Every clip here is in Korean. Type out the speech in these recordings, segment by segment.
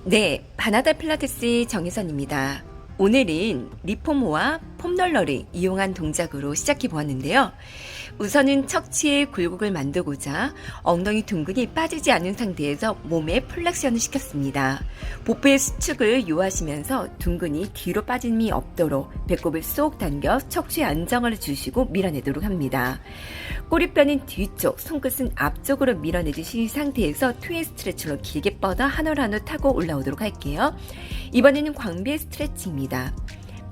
네, 바나다 필라테스 정혜선입니다. 오늘은 리포머와 폼롤러를 이용한 동작으로 시작해 보았는데요. 우선은 척추의 굴곡을 만들고자 엉덩이 둥근이 빠지지 않은 상태에서 몸에 플렉션을 시켰습니다. 복부의 수축을 요하시면서 둥근이 뒤로 빠짐이 없도록 배꼽을 쏙 당겨 척추에 안정을 주시고 밀어내도록 합니다. 꼬리뼈는 뒤쪽, 손끝은 앞쪽으로 밀어내주신 상태에서 트윈 스트레치로 길게 뻗어 한 올 한 올 타고 올라오도록 할게요. 이번에는 광배 스트레치입니다.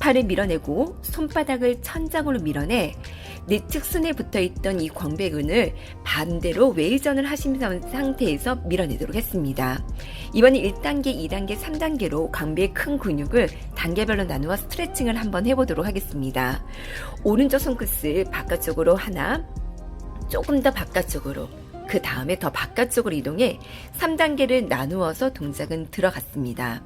팔을 밀어내고 손바닥을 천장으로 밀어내 내측순에 붙어있던 이 광배근을 반대로 외전을 하신 상태에서 밀어내도록 했습니다. 이번엔 1단계, 2단계, 3단계로 광배의 큰 근육을 단계별로 나누어 스트레칭을 한번 해보도록 하겠습니다. 오른쪽 손끝을 바깥쪽으로 하나, 조금 더 바깥쪽으로, 그 다음에 더 바깥쪽으로 이동해 3단계를 나누어서 동작은 들어갔습니다.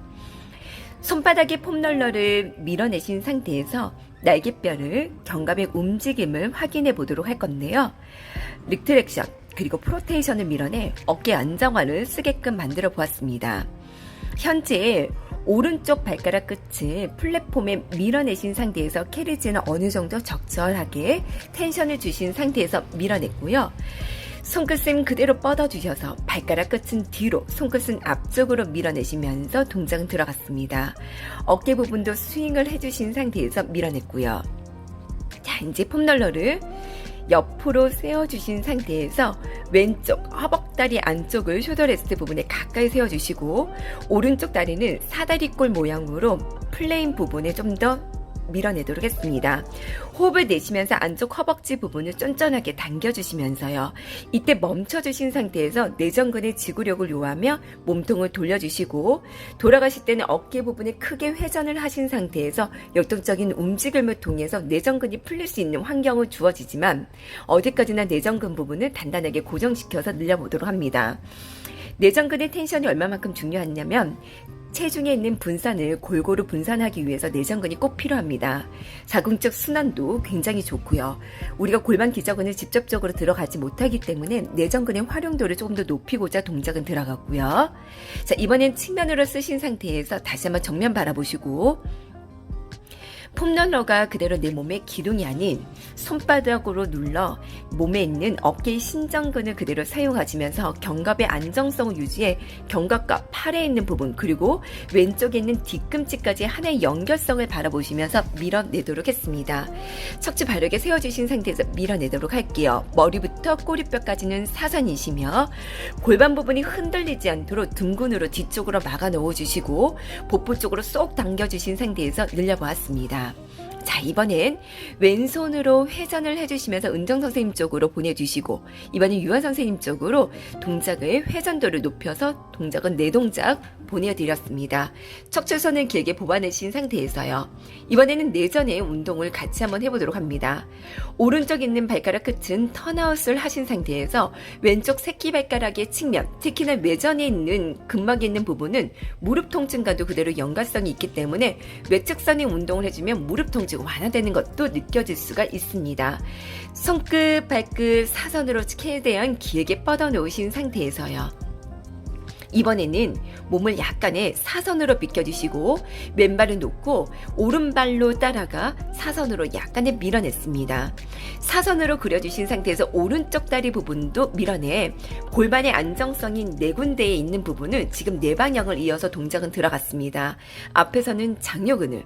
손바닥에 폼롤러를 밀어내신 상태에서 날개뼈를 견갑의 움직임을 확인해 보도록 할 건데요. 릭트렉션 그리고 프로테이션을 밀어내 어깨 안정화를 쓰게끔 만들어 보았습니다. 현재 오른쪽 발가락 끝을 플랫폼에 밀어내신 상태에서 캐리지는 어느 정도 적절하게 텐션을 주신 상태에서 밀어냈고요. 손끝은 그대로 뻗어주셔서 발가락 끝은 뒤로, 손끝은 앞쪽으로 밀어내시면서 동작은 들어갔습니다. 어깨 부분도 스윙을 해주신 상태에서 밀어냈고요. 자, 이제 폼롤러를 옆으로 세워주신 상태에서 왼쪽 허벅다리 안쪽을 숄더레스트 부분에 가까이 세워주시고 오른쪽 다리는 사다리꼴 모양으로 플레인 부분에 좀 더 밀어내도록 했습니다. 호흡을 내쉬면서 안쪽 허벅지 부분을 쫀쫀하게 당겨주시면서요. 이때 멈춰주신 상태에서 내전근의 지구력을 요하며 몸통을 돌려주시고 돌아가실 때는 어깨 부분에 크게 회전을 하신 상태에서 역동적인 움직임을 통해서 내전근이 풀릴 수 있는 환경을 주어지지만 어디까지나 내전근 부분을 단단하게 고정시켜서 늘려보도록 합니다. 내전근의 텐션이 얼마만큼 중요하냐면 체중에 있는 분산을 골고루 분산하기 위해서 내전근이 꼭 필요합니다. 자궁적 순환도 굉장히 좋고요. 우리가 골반 기저근을 직접적으로 들어가지 못하기 때문에 내전근의 활용도를 조금 더 높이고자 동작은 들어갔고요. 자, 이번엔 측면으로 쓰신 상태에서 다시 한번 정면 바라보시고 폼롤러가 그대로 내 몸의 기둥이 아닌 손바닥으로 눌러 몸에 있는 어깨의 신전근을 그대로 사용하시면서 견갑의 안정성을 유지해 견갑과 팔에 있는 부분 그리고 왼쪽에 있는 뒤꿈치까지 하나의 연결성을 바라보시면서 밀어내도록 했습니다. 척추 바르게 세워주신 상태에서 밀어내도록 할게요. 머리부터 꼬리뼈까지는 사선이시며 골반 부분이 흔들리지 않도록 등근으로 뒤쪽으로 막아 넣어주시고 복부 쪽으로 쏙 당겨주신 상태에서 늘려보았습니다. 자, 이번엔 왼손으로 회전을 해주시면서 은정 선생님 쪽으로 보내주시고 이번엔 유아 선생님 쪽으로 동작의 회전도를 높여서 동작은 4동작 보내드렸습니다. 척추선을 길게 뽑아내신 상태에서요. 이번에는 내전의 운동을 같이 한번 해보도록 합니다. 오른쪽 있는 발가락 끝은 턴아웃을 하신 상태에서 왼쪽 새끼발가락의 측면, 특히나 외전에 있는 근막에 있는 부분은 무릎 통증과도 그대로 연관성이 있기 때문에 외측선의 운동을 해주면 무릎 통증 완화되는 것도 느껴질 수가 있습니다. 손끝, 발끝, 사선으로 최대한 길게 뻗어 놓으신 상태에서요. 이번에는 몸을 약간의 사선으로 비껴주시고 왼발을 놓고 오른발로 따라가 사선으로 약간의 밀어냈습니다. 사선으로 그려주신 상태에서 오른쪽 다리 부분도 밀어내 골반의 안정성인 네 군데에 있는 부분은 지금 네 방향을 이어서 동작은 들어갔습니다. 앞에서는 장요근을,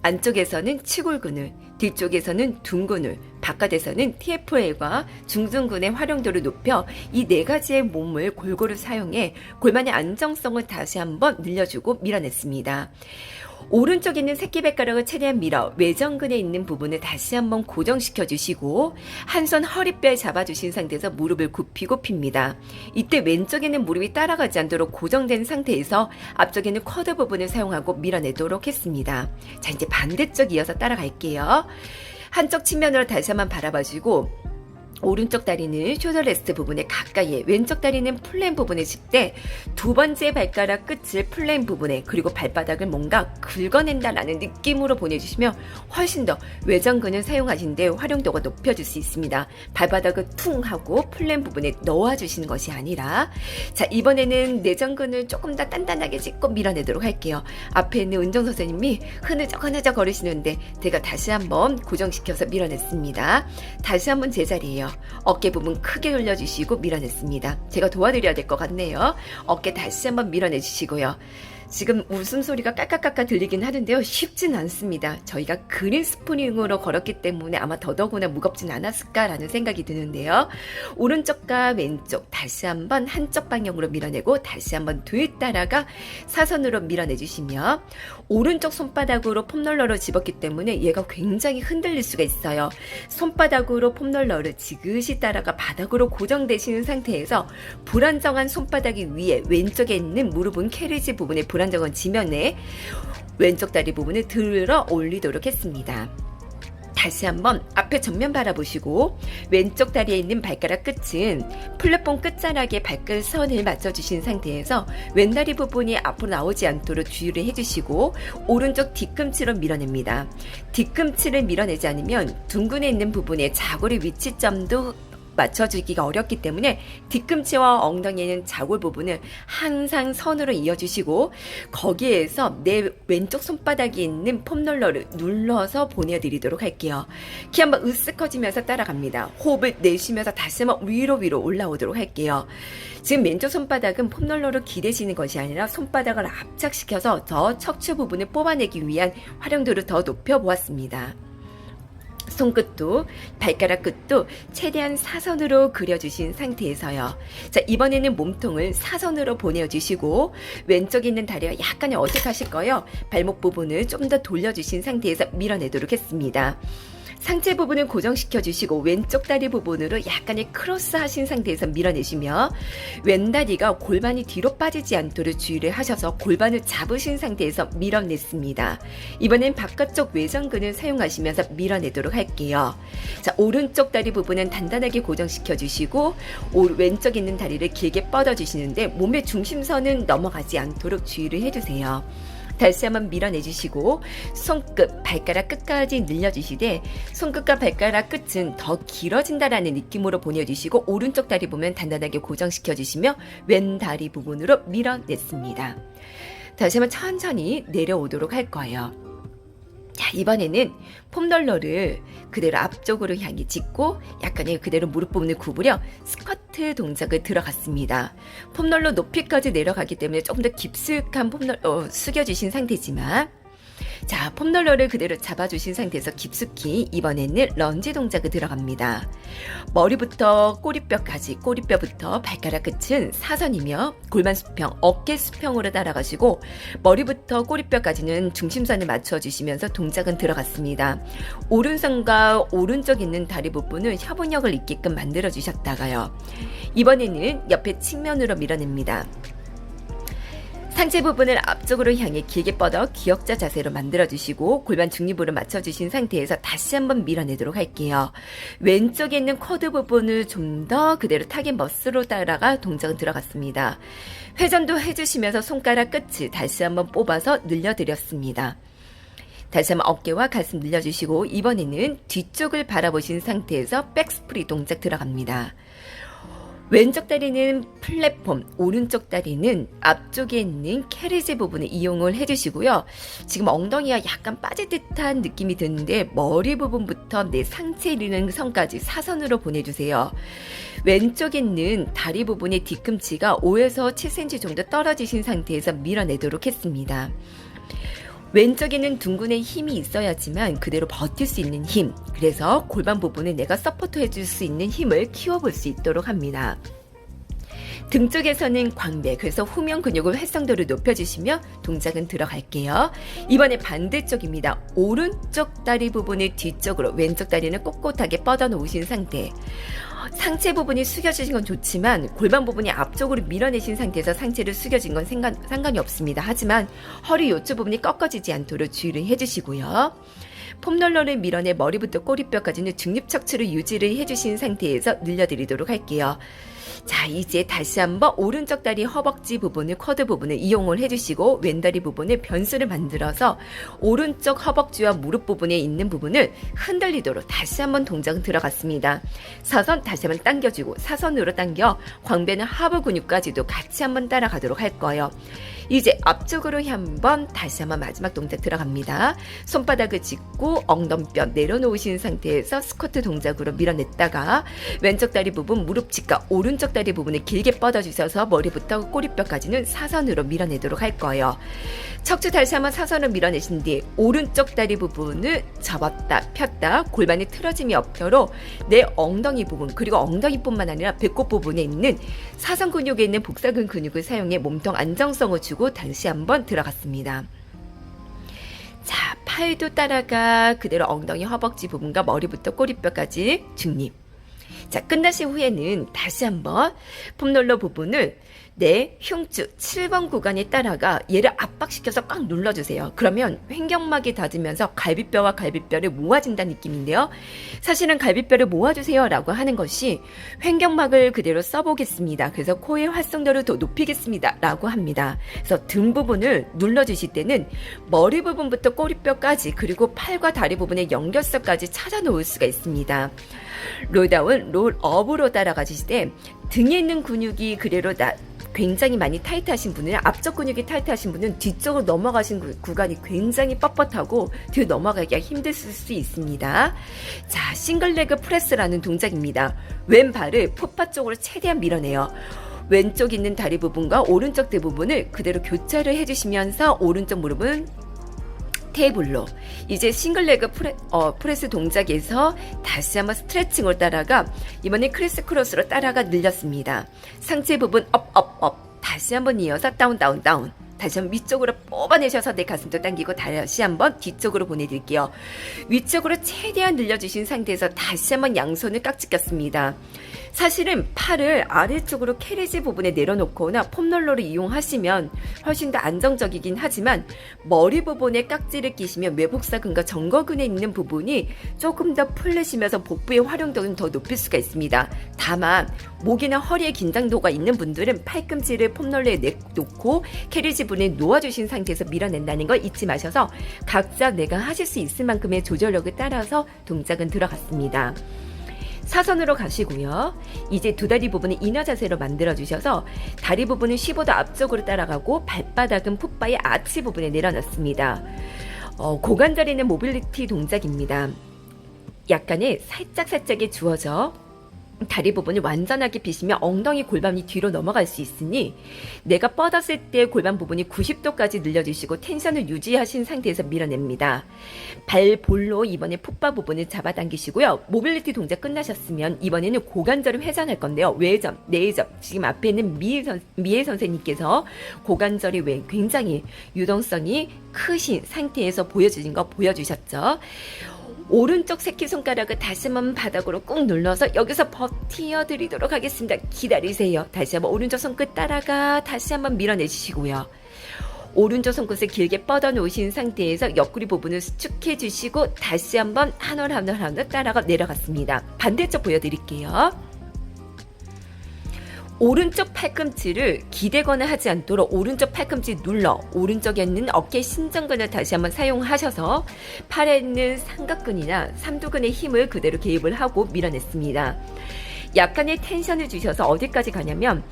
안쪽에서는 치골근을, 뒤쪽에서는 둔근을, 바깥에서는 TFL과 중둔근의 활용도를 높여 이 네 가지의 몸을 골고루 사용해 골반의 안정성을 다시 한번 늘려주고 밀어냈습니다. 오른쪽에 있는 새끼발가락을 최대한 밀어 외전근에 있는 부분을 다시 한번 고정시켜 주시고 한 손 허리뼈에 잡아주신 상태에서 무릎을 굽히고 핍니다. 이때 왼쪽에는 무릎이 따라가지 않도록 고정된 상태에서 앞쪽에는 쿼드 부분을 사용하고 밀어내도록 했습니다. 자, 이제 반대쪽 이어서 따라갈게요. 한쪽 측면으로 다시 한번 바라봐주고 오른쪽 다리는 숄더 레스트 부분에 가까이에, 왼쪽 다리는 플랫 부분에 짚되 두 번째 발가락 끝을 플랫 부분에, 그리고 발바닥을 뭔가 긁어낸다라는 느낌으로 보내주시면 훨씬 더 외전근을 사용하시는데 활용도가 높여질 수 있습니다. 발바닥을 퉁 하고 플랫 부분에 넣어주시는 것이 아니라, 자, 이번에는 내전근을 조금 더 단단하게 짚고 밀어내도록 할게요. 앞에 있는 은정 선생님이 흐느적 거리시는데 제가 다시 한번 고정시켜서 밀어냈습니다. 다시 한번 제자리예요. 어깨 부분 크게 올려주시고 밀어냈습니다. 제가 도와드려야 될 것 같네요. 어깨 다시 한번 밀어내주시고요. 지금 웃음소리가 깔깔깔깔 들리긴 하는데요. 쉽진 않습니다. 저희가 그린 스프링으로 걸었기 때문에 아마 더더구나 무겁진 않았을까라는 생각이 드는데요. 오른쪽과 왼쪽 다시 한번 한쪽 방향으로 밀어내고 다시 한번 뒤따라가 사선으로 밀어내주시며, 오른쪽 손바닥으로 폼롤러를 집었기 때문에 얘가 굉장히 흔들릴 수가 있어요. 손바닥으로 폼롤러를 지그시 따라가 바닥으로 고정되시는 상태에서 불안정한 손바닥이 위에 왼쪽에 있는 무릎은 캐리지 부분에 불안정한 지면에 왼쪽 다리 부분을 들어 올리도록 했습니다. 다시 한번 앞에 전면 바라보시고 왼쪽 다리에 있는 발가락 끝은 플랫폼 끝자락에 발끝선을 맞춰주신 상태에서 왼다리 부분이 앞으로 나오지 않도록 주의를 해주시고 오른쪽 뒤꿈치로 밀어냅니다. 뒤꿈치를 밀어내지 않으면 둥근에 있는 부분에 자골의 위치점도 맞춰주기가 어렵기 때문에 뒤꿈치와 엉덩이에 있는 자골 부분을 항상 선으로 이어주시고 거기에서 내 왼쪽 손바닥에 있는 폼롤러를 눌러서 보내드리도록 할게요. 키 한번 으쓱 커지면서 따라갑니다. 호흡을 내쉬면서 다시 한번 위로 올라오도록 할게요. 지금 왼쪽 손바닥은 폼롤러로 기대시는 것이 아니라 손바닥을 압착시켜서 저 척추 부분을 뽑아내기 위한 활용도를 더 높여보았습니다. 손끝도 발가락 끝도 최대한 사선으로 그려주신 상태에서요. 자, 이번에는 몸통을 사선으로 보내주시고 왼쪽에 있는 다리가 약간의 어색하실 거예요. 발목 부분을 좀 더 돌려주신 상태에서 밀어내도록 했습니다. 상체 부분을 고정시켜 주시고 왼쪽 다리 부분으로 약간의 크로스 하신 상태에서 밀어내시며 왼다리가 골반이 뒤로 빠지지 않도록 주의를 하셔서 골반을 잡으신 상태에서 밀어냈습니다. 이번엔 바깥쪽 외전근을 사용하시면서 밀어내도록 할게요. 자, 오른쪽 다리 부분은 단단하게 고정시켜 주시고 왼쪽에 있는 다리를 길게 뻗어 주시는데 몸의 중심선은 넘어가지 않도록 주의를 해주세요. 다시 한번 밀어내주시고 손끝, 발가락 끝까지 늘려주시되 손끝과 발가락 끝은 더 길어진다라는 느낌으로 보내주시고 오른쪽 다리 부분 단단하게 고정시켜주시며 왼 다리 부분으로 밀어냈습니다. 다시 한번 천천히 내려오도록 할 거예요. 자, 이번에는 폼롤러를 그대로 앞쪽으로 향해 짚고 약간의 그대로 무릎 부분을 구부려 스쿼트 동작을 들어갔습니다. 폼롤러 높이까지 내려가기 때문에 조금 더 깊숙한 폼롤러 숙여주신 상태지만, 자, 폼롤러를 그대로 잡아주신 상태에서 깊숙이 이번에는 런지 동작을 들어갑니다. 머리부터 꼬리뼈까지, 꼬리뼈부터 발가락 끝은 사선이며 골반 수평, 어깨 수평으로 따라가시고 머리부터 꼬리뼈까지는 중심선을 맞춰주시면서 동작은 들어갔습니다. 오른손과 오른쪽 있는 다리 부분을 협응력을 있게끔 만들어주셨다가요. 이번에는 옆에 측면으로 밀어냅니다. 상체 부분을 앞쪽으로 향해 길게 뻗어 기역자 자세로 만들어주시고 골반 중립으로 맞춰주신 상태에서 다시 한번 밀어내도록 할게요. 왼쪽에 있는 쿼드 부분을 좀 더 그대로 타겟 머슬로 따라가 동작은 들어갔습니다. 회전도 해주시면서 손가락 끝을 다시 한번 뽑아서 늘려드렸습니다. 다시 한번 어깨와 가슴 늘려주시고 이번에는 뒤쪽을 바라보신 상태에서 백스프리 동작 들어갑니다. 왼쪽 다리는 플랫폼, 오른쪽 다리는 앞쪽에 있는 캐리지 부분을 이용을 해주시고요. 지금 엉덩이가 약간 빠질 듯한 느낌이 드는데 머리 부분부터 내 상체 이르는 선까지 사선으로 보내주세요. 왼쪽에 있는 다리 부분의 뒤꿈치가 5에서 7cm 정도 떨어지신 상태에서 밀어내도록 했습니다. 왼쪽에는 둥근에 힘이 있어야지만 그대로 버틸 수 있는 힘, 그래서 골반 부분에 내가 서포트 해줄 수 있는 힘을 키워볼 수 있도록 합니다. 등 쪽에서는 광배, 그래서 후면 근육을 활성도를 높여주시며 동작은 들어갈게요. 이번에 반대쪽입니다. 오른쪽 다리 부분을 뒤쪽으로, 왼쪽 다리는 꼿꼿하게 뻗어 놓으신 상태. 상체 부분이 숙여지신 건 좋지만 골반 부분이 앞쪽으로 밀어내신 상태에서 상체를 숙여진 건 상관이 없습니다. 하지만 허리 요쪽 부분이 꺾어지지 않도록 주의를 해주시고요. 폼롤러를 밀어내 머리부터 꼬리뼈까지는 중립척추를 유지를 해주신 상태에서 늘려드리도록 할게요. 자, 이제 다시 한번 오른쪽 다리 허벅지 부분을 쿼드 부분을 이용을 해주시고 왼다리 부분을 변수를 만들어서 오른쪽 허벅지와 무릎 부분에 있는 부분을 흔들리도록 다시 한번 동작 들어갔습니다. 사선 다시 한번 당겨주고 사선으로 당겨 광배는 하부 근육까지도 같이 한번 따라가도록 할 거예요. 이제 앞쪽으로 한번 다시 한번 마지막 동작 들어갑니다. 손바닥을 짚고 엉덩뼈 내려놓으신 상태에서 스쿼트 동작으로 밀어냈다가 왼쪽 다리 부분 무릎 직각 오른쪽 다리 부분을 길게 뻗어주셔서 머리부터 꼬리뼈까지는 사선으로 밀어내도록 할 거예요. 척추 다시 한번 사선으로 밀어내신 뒤에 오른쪽 다리 부분을 접었다 폈다 골반이 틀어짐이 없도록 내 엉덩이 부분 그리고 엉덩이뿐만 아니라 배꼽 부분에 있는 사선 근육에 있는 복사근 근육을 사용해 몸통 안정성을 주고 다시 한번 들어갔습니다. 자, 팔도 따라가 그대로 엉덩이 허벅지 부분과 머리부터 꼬리뼈까지 중립. 자, 끝나신 후에는 다시 한번 폼롤러 부분을 내 흉추 7번 구간에 따라가 얘를 압박시켜서 꽉 눌러주세요. 그러면 횡격막이 닫으면서 갈비뼈와 갈비뼈를 모아준다는 느낌인데요. 사실은 갈비뼈를 모아주세요 라고 하는 것이 횡격막을 그대로 써보겠습니다. 그래서 코의 활성도를 더 높이겠습니다 라고 합니다. 그래서 등 부분을 눌러주실 때는 머리 부분부터 꼬리뼈까지 그리고 팔과 다리 부분의 연결선까지 찾아 놓을 수가 있습니다. 롤다운, 롤업으로 따라가 주실 때 등에 있는 근육이 그대로 굉장히 많이 타이트하신 분은 앞쪽 근육이 타이트하신 분은 뒤쪽으로 넘어가신 구간이 굉장히 뻣뻣하고 뒤로 넘어가기가 힘들 수 있습니다. 자, 싱글레그 프레스라는 동작입니다. 왼발을 포파 쪽으로 최대한 밀어내요. 왼쪽 있는 다리 부분과 오른쪽 대 부분을 그대로 교차를 해주시면서 오른쪽 무릎은 테이블로 이제 싱글레그 프레스 동작에서 다시 한번 스트레칭을 따라가 이번에 크리스 크로스로 따라가 늘렸습니다. 상체 부분 업 다시 한번 이어서 다운 다시 한번 위쪽으로 뽑아내셔서 내 가슴도 당기고 다시 한번 뒤쪽으로 보내드릴게요. 위쪽으로 최대한 늘려주신 상태에서 다시 한번 양손을 깍지 꼈습니다. 사실은 팔을 아래쪽으로 캐리지 부분에 내려놓거나 폼롤러를 이용하시면 훨씬 더 안정적이긴 하지만 머리 부분에 깍지를 끼시면 외복사근과 정거근에 있는 부분이 조금 더 풀리시면서 복부의 활용도는 더 높일 수가 있습니다. 다만 목이나 허리에 긴장도가 있는 분들은 팔꿈치를 폼롤러에 내놓고 캐리지 부분에 놓아주신 상태에서 밀어낸다는 걸 잊지 마셔서 각자 내가 하실 수 있을 만큼의 조절력을 따라서 동작은 들어갔습니다. 사선으로 가시고요. 이제 두 다리 부분을 인하 자세로 만들어 주셔서 다리 부분은 15도 앞쪽으로 따라가고 발바닥은 풋바의 아치 부분에 내려놨습니다. 고관절에는 모빌리티 동작입니다. 약간의 살짝에 주어져 다리 부분을 완전하게 비시면 엉덩이 골반이 뒤로 넘어갈 수 있으니 내가 뻗었을 때 골반 부분이 90도까지 늘려주시고 텐션을 유지하신 상태에서 밀어냅니다. 발볼로 이번에 풋바 부분을 잡아당기시고요. 모빌리티 동작 끝나셨으면 이번에는 고관절을 회전할 건데요. 외전, 내전 지금 앞에 있는 미애 선생님께서 고관절이 굉장히 유동성이 크신 상태에서 보여주신 거 보여주셨죠. 오른쪽 새끼손가락을 다시 한번 바닥으로 꾹 눌러서 여기서 버티어 드리도록 하겠습니다. 기다리세요. 다시 한번 오른쪽 손끝 따라가 다시 한번 밀어내주시고요. 오른쪽 손끝을 길게 뻗어 놓으신 상태에서 옆구리 부분을 수축해 주시고 다시 한번 한 올 따라가 내려갔습니다. 반대쪽 보여드릴게요. 오른쪽 팔꿈치를 기대거나 하지 않도록 오른쪽 팔꿈치 눌러 오른쪽에 있는 어깨 신전근을 다시 한번 사용하셔서 팔에 있는 삼각근이나 삼두근의 힘을 그대로 개입을 하고 밀어냈습니다. 약간의 텐션을 주셔서 어디까지 가냐면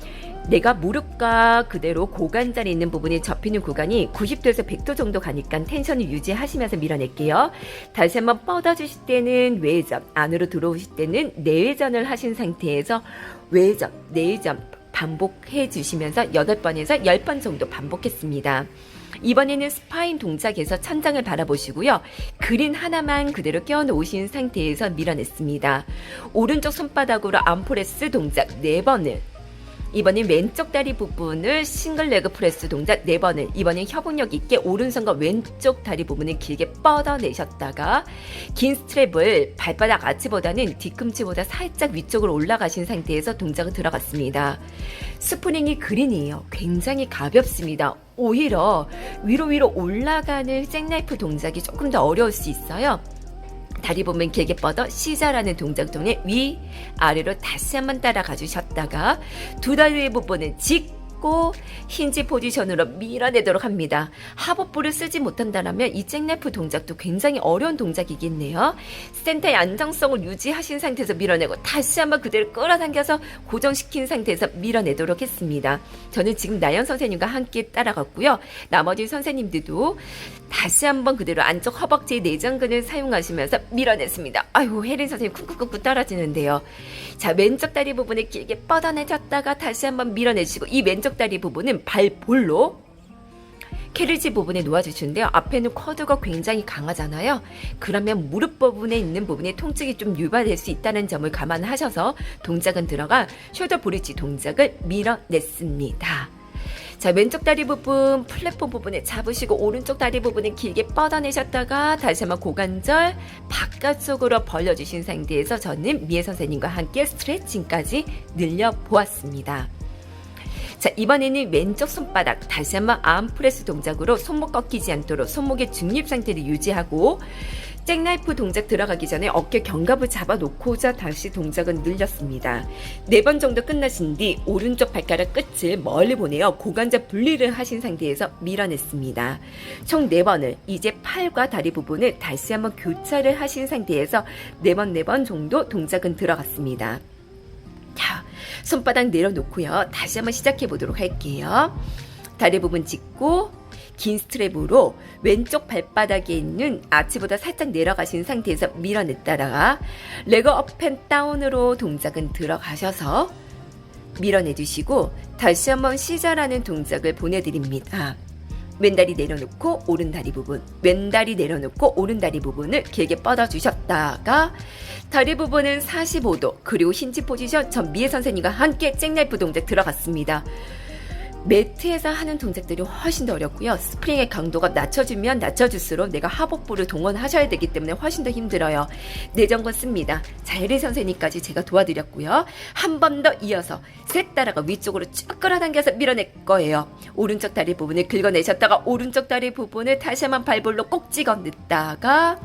내가 무릎과 그대로 고관절에 있는 부분이 접히는 구간이 90도에서 100도 정도 가니까 텐션을 유지하시면서 밀어낼게요. 다시 한번 뻗어주실 때는 외전, 안으로 들어오실 때는 내외전을 하신 상태에서 외전, 내전 반복해 주시면서 8번에서 10번 정도 반복했습니다. 이번에는 스파인 동작에서 천장을 바라보시고요. 그린 하나만 그대로 껴놓으신 상태에서 밀어냈습니다. 오른쪽 손바닥으로 암프레스 동작 4번을 이번엔 왼쪽 다리 부분을 싱글레그 프레스 동작 4번을 이번엔 협응력 있게 오른손과 왼쪽 다리 부분을 길게 뻗어내셨다가 긴 스트랩을 발바닥 아치보다는 뒤꿈치보다 살짝 위쪽으로 올라가신 상태에서 동작을 들어갔습니다. 스프링이 그린이에요. 굉장히 가볍습니다. 오히려 위로 올라가는 잭나이프 동작이 조금 더 어려울 수 있어요. 다리 보면 길게 뻗어 C자라는 동작 통해 위, 아래로 다시 한번 따라가 주셨다가 두 다리 부분은 짚고 힌지 포지션으로 밀어내도록 합니다. 하복부를 쓰지 못한다면 이 잭나이프 동작도 굉장히 어려운 동작이겠네요. 센터의 안정성을 유지하신 상태에서 밀어내고 다시 한번 그대로 끌어당겨서 고정시킨 상태에서 밀어내도록 했습니다. 저는 지금 나연 선생님과 함께 따라갔고요. 나머지 선생님들도 다시 한번 그대로 안쪽 허벅지의 내전근을 사용하시면서 밀어냈습니다. 아이고, 혜린 선생님 쿵쿵쿵쿵 떨어지는데요. 자, 왼쪽 다리 부분을 길게 뻗어내셨다가 다시 한번 밀어내시고 이 왼쪽 다리 부분은 발볼로 캐리지 부분에 놓아주시는데요. 앞에는 쿼드가 굉장히 강하잖아요. 그러면 무릎 부분에 있는 부분에 통증이 좀 유발될 수 있다는 점을 감안하셔서 동작은 들어가 숄더 브릿지 동작을 밀어냈습니다. 자, 왼쪽 다리 부분 플랫폼 부분에 잡으시고 오른쪽 다리 부분을 길게 뻗어내셨다가 다시 한번 고관절 바깥쪽으로 벌려주신 상태에서 저는 미애 선생님과 함께 스트레칭까지 늘려보았습니다. 자, 이번에는 왼쪽 손바닥 다시 한번 아임프레스 동작으로 손목 꺾이지 않도록 손목의 중립 상태를 유지하고 잭나이프 동작 들어가기 전에 어깨 견갑을 잡아놓고자 다시 동작은 늘렸습니다. 4번 정도 끝나신 뒤 오른쪽 발가락 끝을 멀리 보내어 고관절 분리를 하신 상태에서 밀어냈습니다. 총 4번을 이제 팔과 다리 부분을 다시 한번 교차를 하신 상태에서 4번 정도 동작은 들어갔습니다. 자, 손바닥 내려놓고요. 다시 한번 시작해 보도록 할게요. 다리 부분 짚고 긴 스트랩으로 왼쪽 발바닥에 있는 아치보다 살짝 내려가신 상태에서 밀어냈다가 레그 업 앤 다운으로 동작은 들어가셔서 밀어내주시고 다시 한번 C자라는 동작을 보내드립니다. 왼다리 내려놓고 오른다리 부분, 왼다리 내려놓고 오른다리 부분을 길게 뻗어주셨다가 다리 부분은 45도 그리고 힌지 포지션 전 미애 선생님과 함께 잭나이프 동작 들어갔습니다. 매트에서 하는 동작들이 훨씬 더 어렵고요. 스프링의 강도가 낮춰지면 낮춰질수록 내가 하복부를 동원하셔야 되기 때문에 훨씬 더 힘들어요. 내전근 씁니다. 자, 혜리 선생님까지 제가 도와드렸고요. 한 번 더 이어서 셋 따라가 위쪽으로 쭉 끌어당겨서 밀어낼 거예요. 오른쪽 다리 부분을 긁어내셨다가 오른쪽 다리 부분을 다시 한번 발볼로 꼭 찍어 넣다가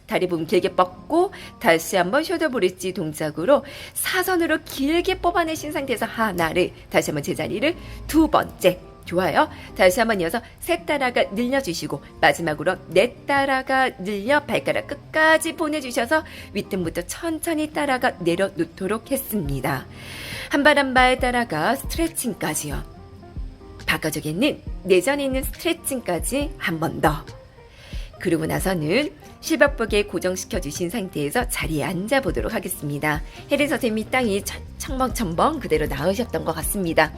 다리 부분 길게 뻗고 다시 한번 숄더 브릿지 동작으로 사선으로 길게 뽑아내신 상태에서 하나를 다시 한번 제자리를 2번째 좋아요. 다시 한번 이어서 셋 따라가 늘려주시고 마지막으로 넷 따라가 늘려 발가락 끝까지 보내주셔서 윗등부터 천천히 따라가 내려놓도록 했습니다. 한 발 한 발 따라가 스트레칭까지요. 바깥쪽에 있는 내전에 있는 스트레칭까지 한 번 더. 그리고 나서는 실밥복에 고정시켜 주신 상태에서 자리에 앉아 보도록 하겠습니다. 혜린 선생님이 땅이 첨벙첨벙 그대로 나으셨던 것 같습니다.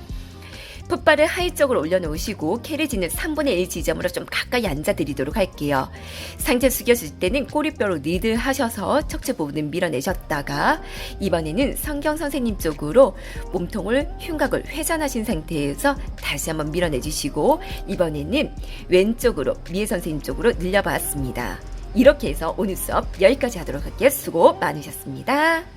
풋발을 하이 쪽으로 올려놓으시고 캐리지는 3분의 1 지점으로 좀 가까이 앉아드리도록 할게요. 상체 숙여줄 때는 꼬리뼈로 리드하셔서 척추 부분을 밀어내셨다가 이번에는 성경 선생님 쪽으로 몸통을 흉곽을 회전하신 상태에서 다시 한번 밀어내주시고 이번에는 왼쪽으로 미애 선생님 쪽으로 늘려봤습니다. 이렇게 해서 오늘 수업 여기까지 하도록 할게요. 수고 많으셨습니다.